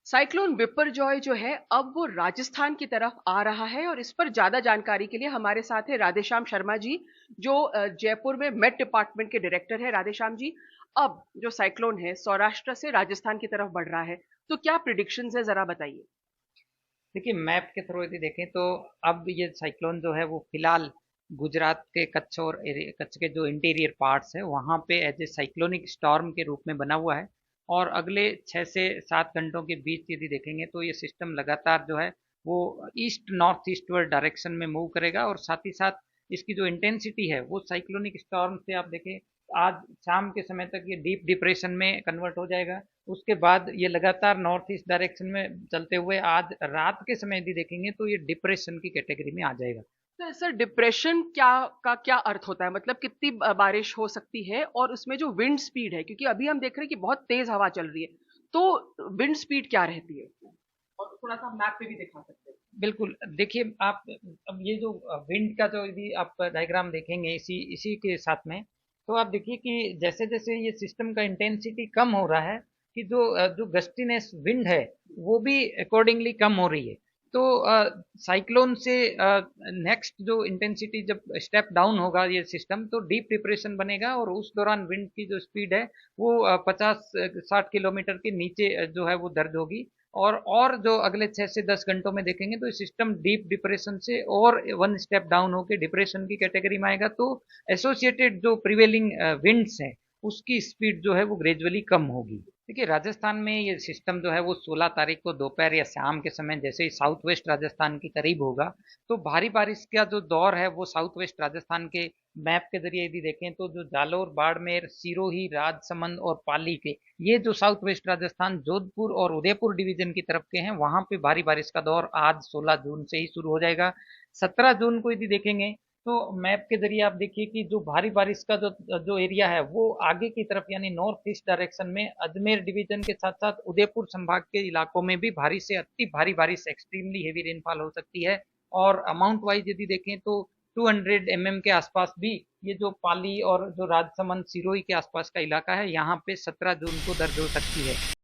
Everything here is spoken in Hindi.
साइक्लोन बिपरजॉय जो है अब वो राजस्थान की तरफ आ रहा है और इस पर ज्यादा जानकारी के लिए हमारे साथ है राधेश्याम शर्मा जी जो जयपुर में मेट डिपार्टमेंट के डायरेक्टर है। राधेश्याम जी, अब जो साइक्लोन है सौराष्ट्र से राजस्थान की तरफ बढ़ रहा है, तो क्या प्रिडिक्शंस है, जरा बताइए। देखिए, मैप के थ्रू यदि देखें तो अब ये साइक्लोन जो है वो फिलहाल गुजरात के कच्छ और कच्छ के जो इंटीरियर पार्ट्स है वहाँ पे एज ए साइक्लोनिक स्टॉर्म के रूप में बना हुआ है। और अगले 6 से 7 घंटों के बीच यदि देखेंगे तो ये सिस्टम लगातार जो है वो ईस्ट नॉर्थ ईस्टवर्ड डायरेक्शन में मूव करेगा, और साथ ही साथ इसकी जो इंटेंसिटी है वो साइक्लोनिक स्टॉर्म से आप देखें आज शाम के समय तक ये डीप डिप्रेशन में कन्वर्ट हो जाएगा। उसके बाद ये लगातार नॉर्थ ईस्ट डायरेक्शन में चलते हुए आज रात के समय यदि देखेंगे तो ये डिप्रेशन की कैटेगरी में आ जाएगा। तो सर, डिप्रेशन क्या अर्थ होता है, मतलब कितनी बारिश हो सकती है और उसमें जो विंड स्पीड है, क्योंकि अभी हम देख रहे हैं कि बहुत तेज हवा चल रही है, तो विंड स्पीड क्या रहती है उसमें? और थोड़ा सा मैप पे भी दिखा सकते हैं। बिल्कुल, देखिए आप अब ये जो विंड का जो यदि आप डायग्राम देखेंगे इसी इसी के साथ में, तो आप देखिए कि जैसे जैसे ये सिस्टम का इंटेंसिटी कम हो रहा है कि जो गस्टीनेस विंड है वो भी अकॉर्डिंगली कम हो रही है। तो साइक्लोन से नेक्स्ट जो इंटेंसिटी जब स्टेप डाउन होगा ये सिस्टम तो डीप डिप्रेशन बनेगा, और उस दौरान विंड की जो स्पीड है वो 50-60 किलोमीटर के नीचे जो है वो दर्ज होगी। और जो अगले 6 से 10 घंटों में देखेंगे तो सिस्टम डीप डिप्रेशन से और वन स्टेप डाउन होकर डिप्रेशन की कैटेगरी में आएगा। तो एसोसिएटेड जो प्रिवेलिंग विंड्स है उसकी स्पीड जो है वो ग्रेजुअली कम होगी। देखिए, राजस्थान में ये सिस्टम जो है वो 16 तारीख को दोपहर या शाम के समय जैसे ही साउथ वेस्ट राजस्थान के करीब होगा तो भारी बारिश का जो दौर है वो साउथ वेस्ट राजस्थान के मैप के जरिए यदि देखें तो जो जालोर, बाड़मेर, सिरोही, राजसमंद और पाली के ये जो साउथ वेस्ट राजस्थान, जोधपुर और उदयपुर डिवीजन की तरफ के हैं वहां पे भारी बारिश का दौर आज 16 जून से ही शुरू हो जाएगा। 17 जून को यदि देखेंगे तो मैप के जरिए आप देखिए कि जो भारी बारिश का जो जो एरिया है वो आगे की तरफ यानी नॉर्थ ईस्ट डायरेक्शन में अजमेर डिवीजन के साथ साथ उदयपुर संभाग के इलाकों में भी भारी से अति भारी बारिश, एक्सट्रीमली हेवी रेनफॉल हो सकती है। और अमाउंट वाइज यदि देखें तो 200 mm के आसपास भी ये जो पाली और जो राजसमंद, सिरोही के आसपास का इलाका है यहाँ पे 17 जून को दर्ज हो सकती है।